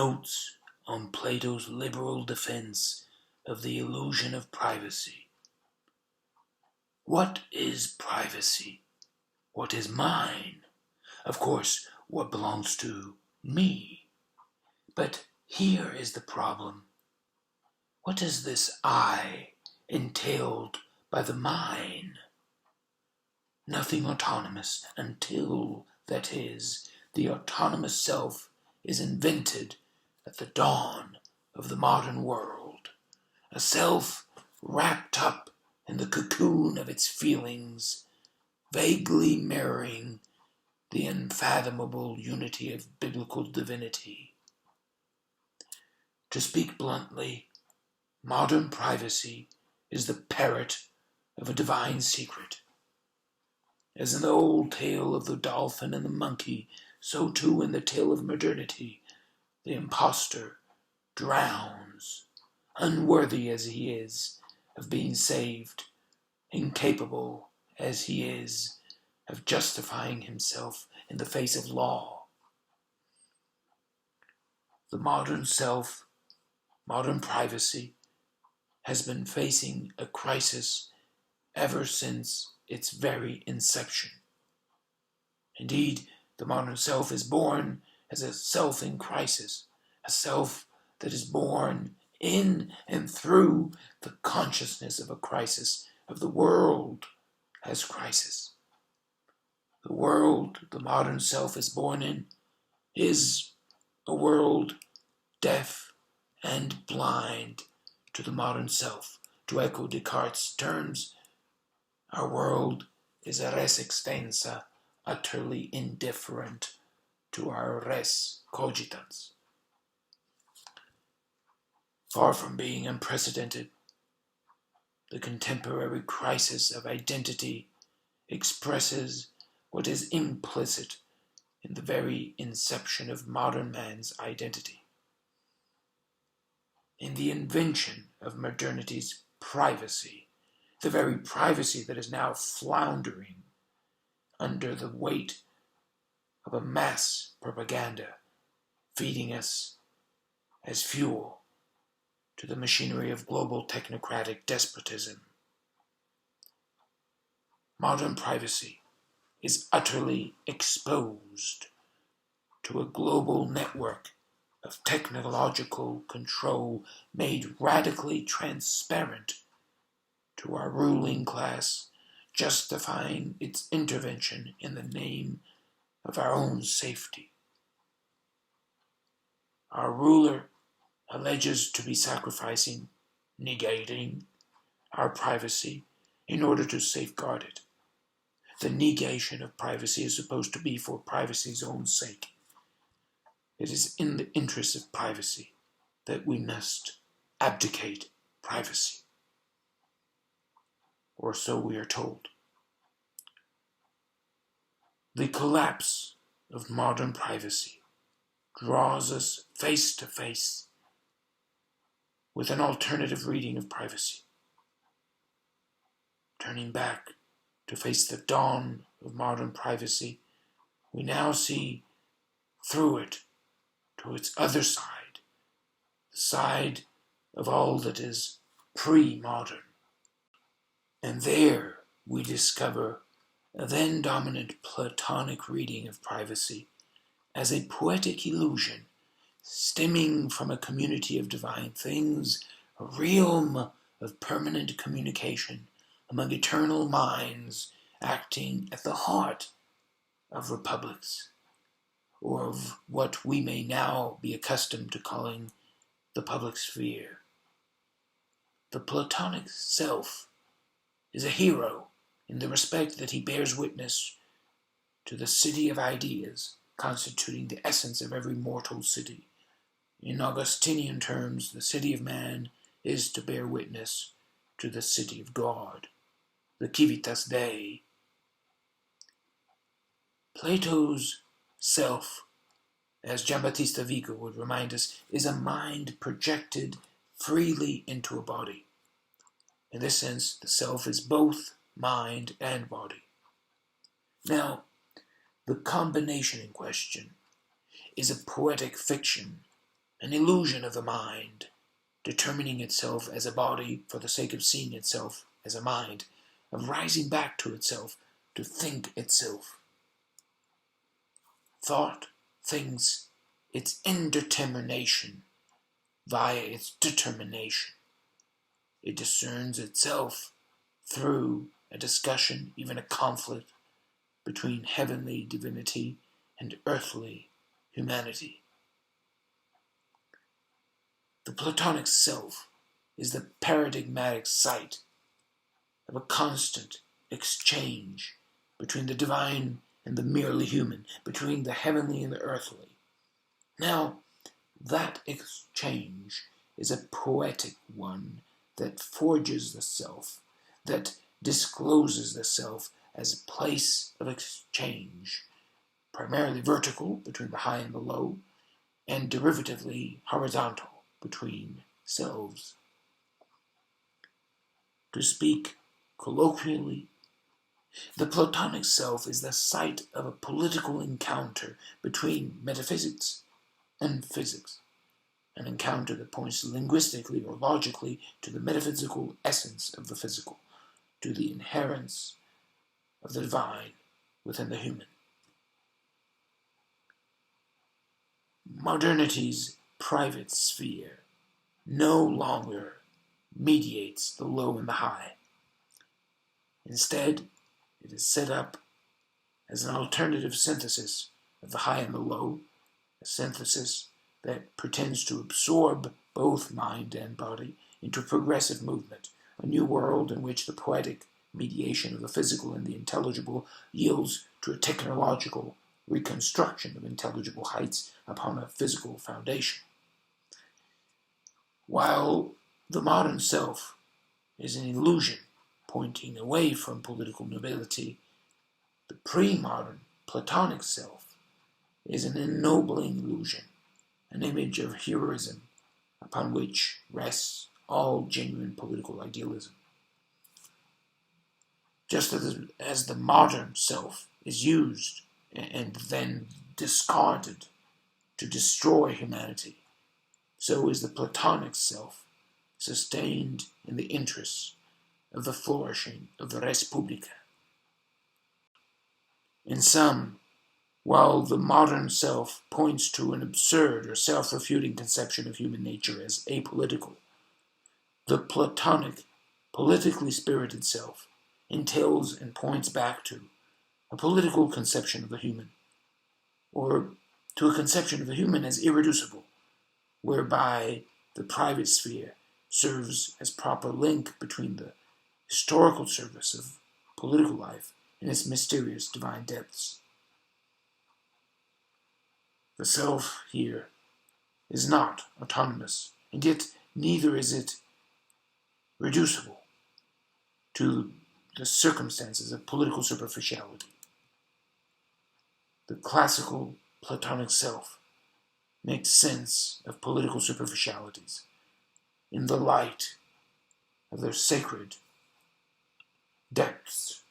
Notes on Plato's liberal defense of the illusion of privacy. What is privacy? What is mine? Of course, what belongs to me. But here is the problem. What is this I entailed by the mine? Nothing autonomous until, that is, the autonomous self is invented at the dawn of the modern world. A self wrapped up in the cocoon of its feelings, vaguely mirroring the unfathomable unity of biblical divinity. To speak bluntly, modern privacy is the parrot of a divine secret. As in the old tale of the dolphin and the monkey, so too in the tale of modernity, the impostor drowns, unworthy as he is of being saved, incapable as he is of justifying himself in the face of law. The modern self, modern privacy, has been facing a crisis ever since its very inception. Indeed, the modern self is born as a self in crisis, a self that is born in and through the consciousness of a crisis, of the world as crisis. The world the modern self is born in is a world deaf and blind to the modern self. To echo Descartes' terms, our world is a res extensa, utterly indifferent to our res cogitans. Far from being unprecedented, the contemporary crisis of identity expresses what is implicit in the very inception of modern man's identity. In the invention of modernity's privacy, the very privacy that is now floundering under the weight of a mass propaganda feeding us as fuel to the machinery of global technocratic despotism. Modern privacy is utterly exposed to a global network of technological control made radically transparent to our ruling class, justifying its intervention in the name of our own safety. Our ruler alleges to be sacrificing, negating our privacy in order to safeguard it. The negation of privacy is supposed to be for privacy's own sake. It is in the interest of privacy that we must abdicate privacy. Or so we are told. The collapse of modern privacy draws us face to face with an alternative reading of privacy. Turning back to face the dawn of modern privacy, we now see through it to its other side, the side of all that is pre-modern. And there we discover a then dominant Platonic reading of privacy as a poetic illusion stemming from a community of divine things, a realm of permanent communication among eternal minds acting at the heart of republics, or of what we may now be accustomed to calling the public sphere. The Platonic Self is a hero in the respect that he bears witness to the city of ideas constituting the essence of every mortal city. In Augustinian terms, the city of man is to bear witness to the city of God, the civitas Dei. Plato's self, as Giambattista Vico would remind us, is a mind projected freely into a body. In this sense, the self is both mind and body. Now, the combination in question is a poetic fiction an illusion of the mind, determining itself as a body for the sake of seeing itself as a mind, of rising back to itself to think itself. Thought thinks its indetermination via its determination. It discerns itself through a discussion, even a conflict, between heavenly divinity and earthly humanity. The Platonic Self is the paradigmatic sight of a constant exchange between the divine and the merely human, between the heavenly and the earthly. Now, that exchange is a poetic one that forges the self, that discloses the self as a place of exchange, primarily vertical between the high and the low, and derivatively horizontal between selves. To speak colloquially, the Platonic Self is the site of a political encounter between metaphysics and physics, an encounter that points linguistically or logically to the metaphysical essence of the physical, to the inherence of the divine within the human. Modernity's private sphere no longer mediates the low and the high. Instead, it is set up as an alternative synthesis of the high and the low, a synthesis that pretends to absorb both mind and body into a progressive movement, a new world in which the poetic mediation of the physical and the intelligible yields to a technological reconstruction of intelligible heights upon a physical foundation. While the modern self is an illusion pointing away from political nobility, the pre-modern Platonic self is an ennobling illusion, an image of heroism upon which rests all genuine political idealism. Just as the modern self is used and then discarded to destroy humanity, so is the Platonic self sustained in the interests of the flourishing of the res publica. In sum, while the modern self points to an absurd or self-refuting conception of human nature as apolitical, the Platonic, politically spirited self entails and points back to a political conception of the human, or to a conception of the human as irreducible, whereby the private sphere serves as proper link between the historical service of political life and its mysterious divine depths. The self here is not autonomous, and yet neither is it reducible to the circumstances of political superficiality. The classical Platonic self makes sense of political superficialities in the light of their sacred depths.